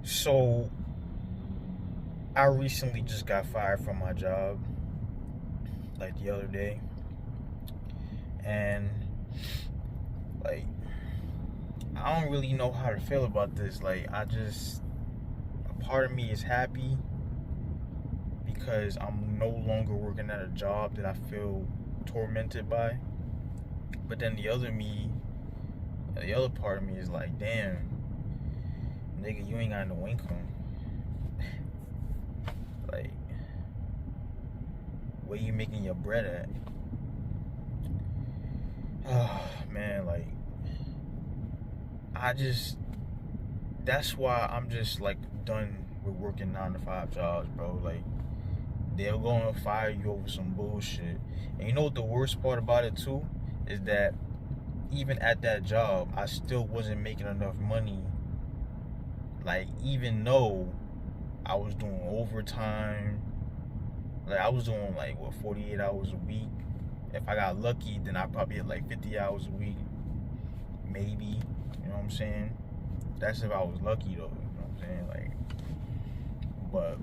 So I recently just got fired from my job, like the other day, and like I don't really know how to feel about this. A part of me is happy because I'm no longer working at a job that I feel tormented by. But then the other part of me is like, damn, nigga, you ain't got no income. Like, where you making your bread at? Oh man, I just that's why I'm just like done with working 9 to 5 jobs, bro. Like, they're gonna fire you over some bullshit. And you know what the worst part about it too is that even at that job, I still wasn't making enough money. Like, even though I was doing overtime, like I was doing like what 48 hours a week. If I got lucky, then I probably had like 50 hours a week, maybe. You know what I'm saying? That's if I was lucky though. You know what I'm saying? But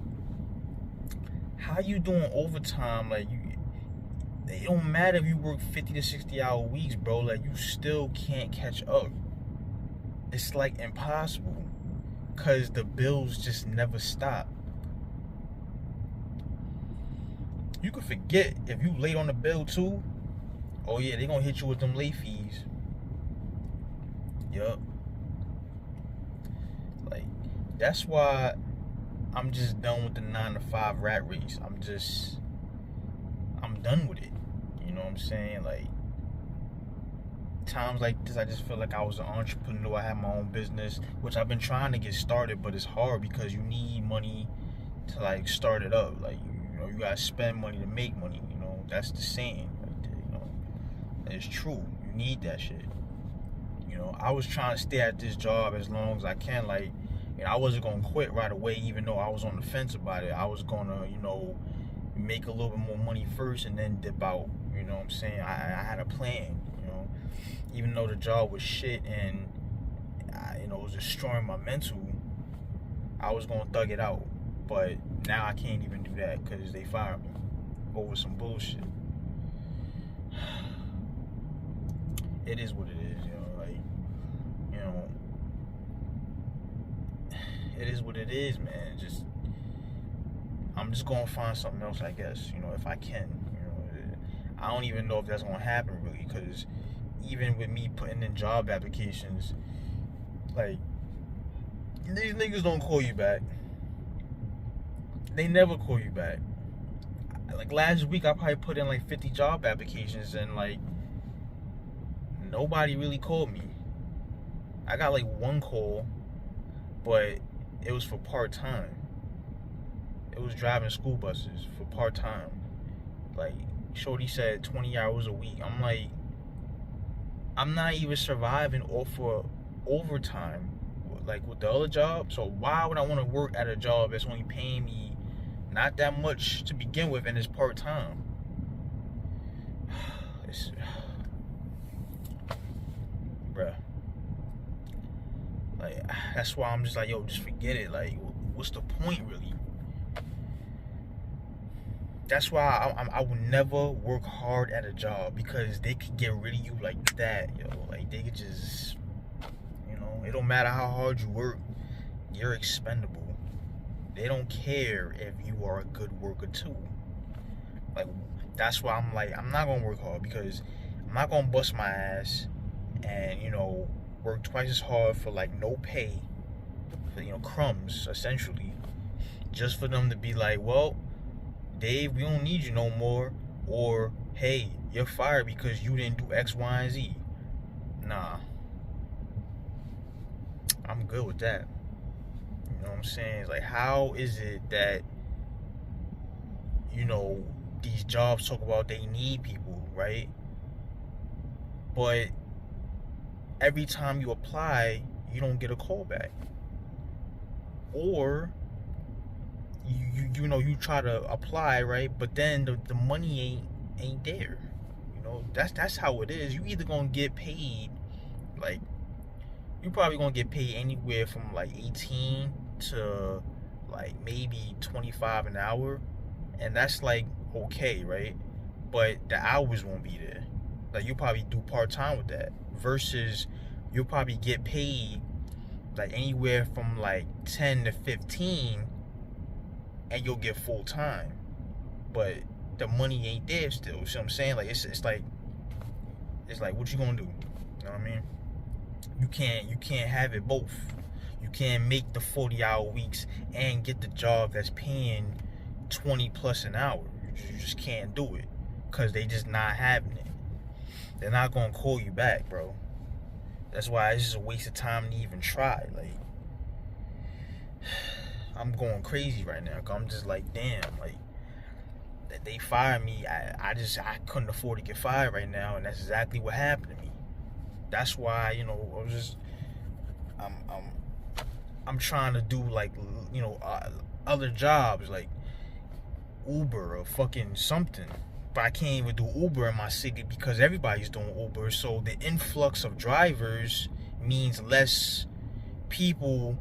how you doing overtime? It don't matter if you work 50 to 60 hour weeks, bro. Like, you still can't catch up. It's like impossible, cause the bills just never stop. You could forget if you late on the bill too. Oh yeah, they gonna hit you with them late fees. Yup. Like, that's why I'm just done with the 9 to 5 rat race. I'm done with it. You know what I'm saying? Like, times like this, I just feel like I was an entrepreneur. I had my own business, which I've been trying to get started, but it's hard because you need money to like start it up. Like, you gotta spend money to make money. You know, that's the saying. It's true. You need that shit. You know, I was trying to stay at this job as long as I can. Like, I wasn't gonna quit right away, even though I was on the fence about it. I was gonna, make a little bit more money first and then dip out. You know what I'm saying? I had a plan. Even though the job was shit and it was destroying my mental, I was gonna thug it out. But now I can't even do that because they fired me over some bullshit. It is what it is, it is what it is, man. I'm just gonna find something else, I guess, if I can. I don't even know if that's gonna happen really, because even with me putting in job applications, like, these niggas don't call you back. They never call you back. Like, last week I probably put in like 50 job applications and like nobody really called me. I got like one call, but it was for part-time. It was driving school buses for part-time. Like, shorty said 20 hours a week. I'm like, I'm not even surviving off of overtime like with the other job. So why would I want to work at a job that's only paying me not that much to begin with and it's part-time? Bruh. Like, that's why I'm just like, yo, just forget it. Like, what's the point really? That's why I would never work hard at a job, because they could get rid of you like that, yo. Like, they could just, it don't matter how hard you work, you're expendable. They don't care if you are a good worker too. Like, that's why I'm like, I'm not gonna work hard, because I'm not gonna bust my ass and, work twice as hard for like no pay, for, crumbs essentially, just for them to be like, well, Dave, we don't need you no more, or hey, you're fired because you didn't do X, Y, and Z. Nah, I'm good with that. You know what I'm saying? It's like, how is it that, these jobs talk about they need people, right? But every time you apply, you don't get a call back. Or you try to apply, right? But then the money ain't there. That's how it is. You either gonna get paid, like, you probably gonna get paid anywhere from like 18 to like maybe 25 an hour, and that's like okay, right? But the hours won't be there. Like you'll probably do part-time with that versus you'll probably get paid like anywhere from like 10 to 15 and you'll get full-time, but the money ain't there still. You see what I'm saying? Like it's like what you gonna do? You know what I mean? You can't have it both. You can't make the 40-hour weeks and get the job that's paying 20 plus an hour. You just can't do it because they just not having it. They're not gonna call you back, bro. That's why it's just a waste of time to even try. Like, I'm going crazy right now. Cause I'm just like, damn, like that they fired me. I couldn't afford to get fired right now, and that's exactly what happened to me. That's why, you know, I'm trying to do like, you know, other jobs like Uber or fucking something. But I can't even do Uber in my city because everybody's doing Uber. So the influx of drivers means less people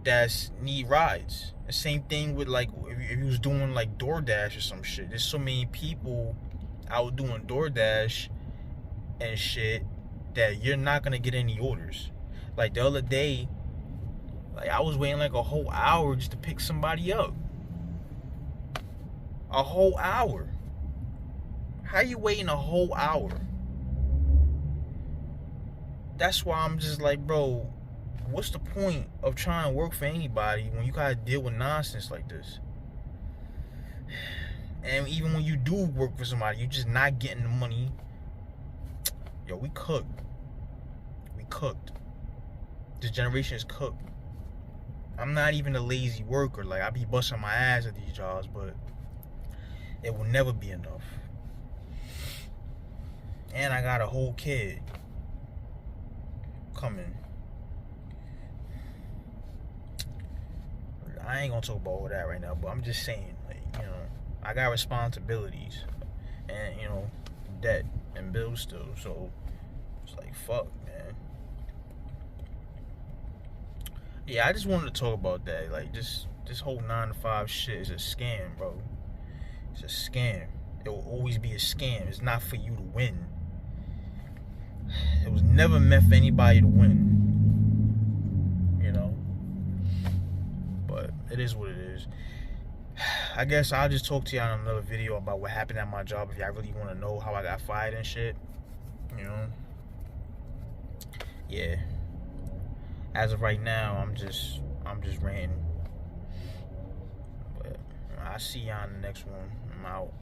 that need rides. The same thing with like if you was doing like DoorDash or some shit. There's so many people out doing DoorDash and shit that you're not gonna get any orders. Like the other day, like I was waiting like a whole hour just to pick somebody up. A whole hour. How you waiting a whole hour? That's why I'm just like, bro, what's the point of trying to work for anybody when you gotta deal with nonsense like this? And even when you do work for somebody, you're just not getting the money. Yo, we cooked. We cooked. This generation is cooked. I'm not even a lazy worker. Like, I be busting my ass at these jobs, but it will never be enough. And I got a whole kid coming. I ain't gonna talk about all that right now, but I'm just saying, like, you know, I got responsibilities and, you know, debt and bills still. So it's like, fuck, man. Yeah, I just wanted to talk about that. Like, this whole 9 to 5 shit is a scam, bro. It's a scam. It will always be a scam. It's not for you to win. It was never meant for anybody to win. You know? But it is what it is. I guess I'll just talk to y'all in another video about what happened at my job if y'all really want to know how I got fired and shit. You know? Yeah. As of right now, I'm just ranting. But I'll see y'all in the next one. I'm out.